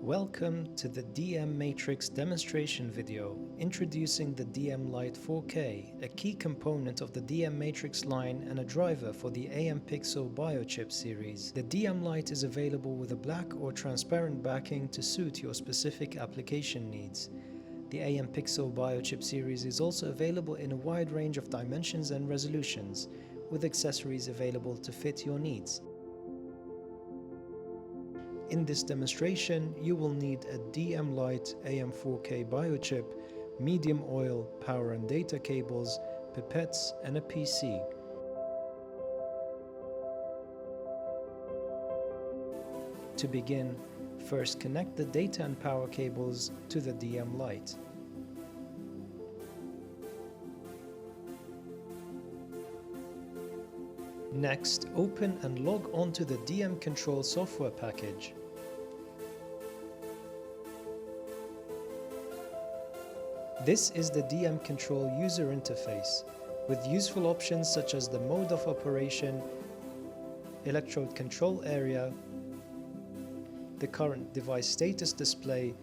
Welcome to the DMatrix demonstration video introducing the lite 4K, a key component of the DMatrix line and a driver for the AMPixel Biochip series. The lite is available with a black or transparent backing to suit your specific application needs. The AMPixel Biochip series is also available in a wide range of dimensions and resolutions, with accessories available to fit your needs. In this demonstration, you will need a lite AM4K biochip, medium oil, power and data cables, pipettes and a PC. To begin, first connect the data and power cables to the lite. Next, open and log on to the DM Control software package. This is the DM Control user interface, with useful options such as the mode of operation, electrode control area, the current device status display,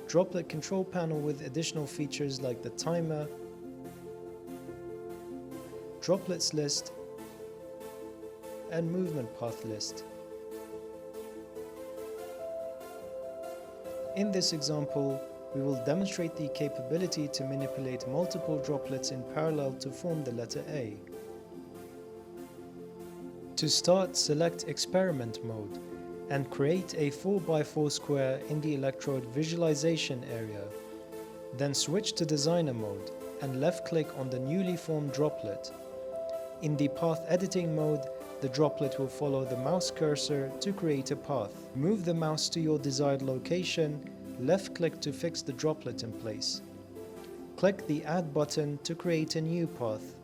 droplet control panel with additional features like the timer, droplets list, and movement path list. In this example, we will demonstrate the capability to manipulate multiple droplets in parallel to form the letter A. To start, select Experiment mode and create a 4x4 square in the electrode visualization area. Then switch to Designer mode and left-click on the newly formed droplet. In the Path Editing mode, the droplet will follow the mouse cursor to create a path. Move the mouse to your desired location, left-click to fix the droplet in place. Click the Add button to create a new path.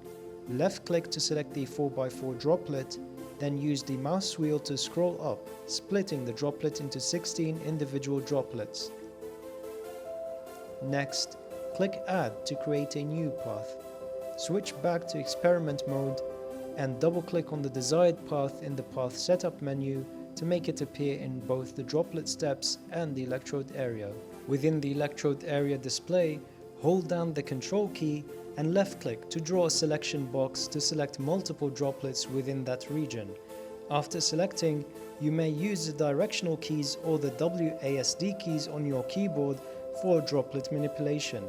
Left-click to select the 4x4 droplet, then use the mouse wheel to scroll up, splitting the droplet into 16 individual droplets. Next, click Add to create a new path. Switch back to Experiment mode and double-click on the desired path in the Path Setup menu to make it appear in both the droplet steps and the electrode area. Within the electrode area display, hold down the Control key and left-click to draw a selection box to select multiple droplets within that region. After selecting, you may use the directional keys or the WASD keys on your keyboard for droplet manipulation.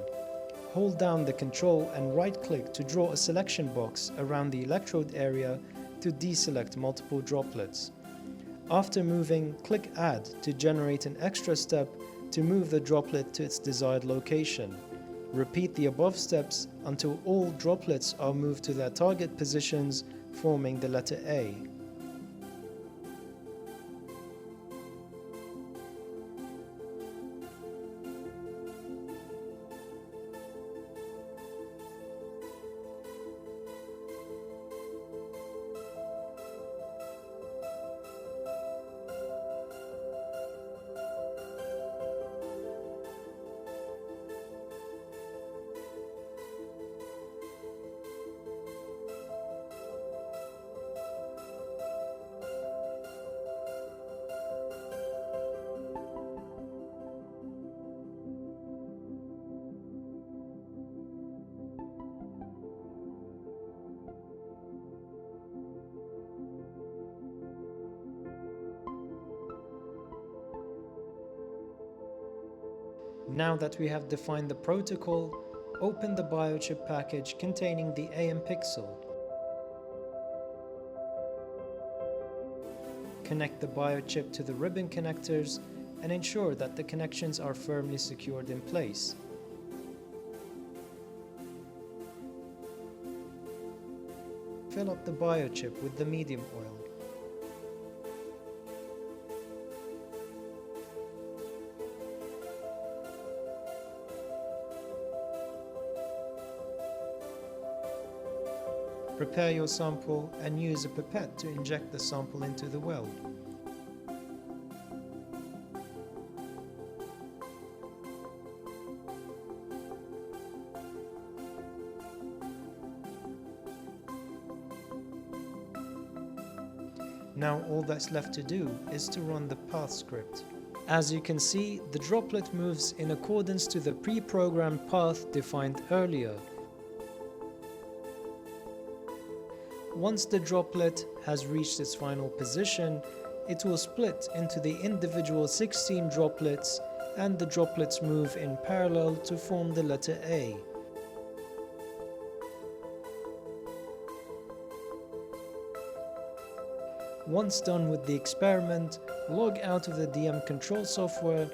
Hold down the Control and right-click to draw a selection box around the electrode area to deselect multiple droplets. After moving, click Add to generate an extra step to move the droplet to its desired location. Repeat the above steps until all droplets are moved to their target positions, forming the letter A. Now that we have defined the protocol, open the Biochip package containing the AMPixel. Connect the Biochip to the ribbon connectors and ensure that the connections are firmly secured in place. Fill up the Biochip with the medium oil. Prepare your sample and use a pipette to inject the sample into the well. Now all that's left to do is to run the path script. As you can see, the droplet moves in accordance to the pre-programmed path defined earlier. Once the droplet has reached its final position, it will split into the individual 16 droplets, and the droplets move in parallel to form the letter A. Once done with the experiment, log out of the DM control software,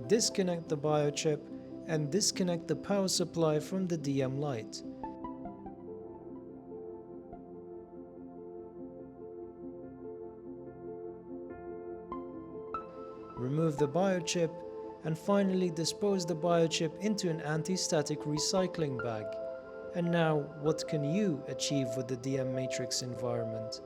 disconnect the biochip, and disconnect the power supply from the DM lite. Remove the biochip, and finally dispose the biochip into an anti-static recycling bag. And now, what can you achieve with the DMatrix environment?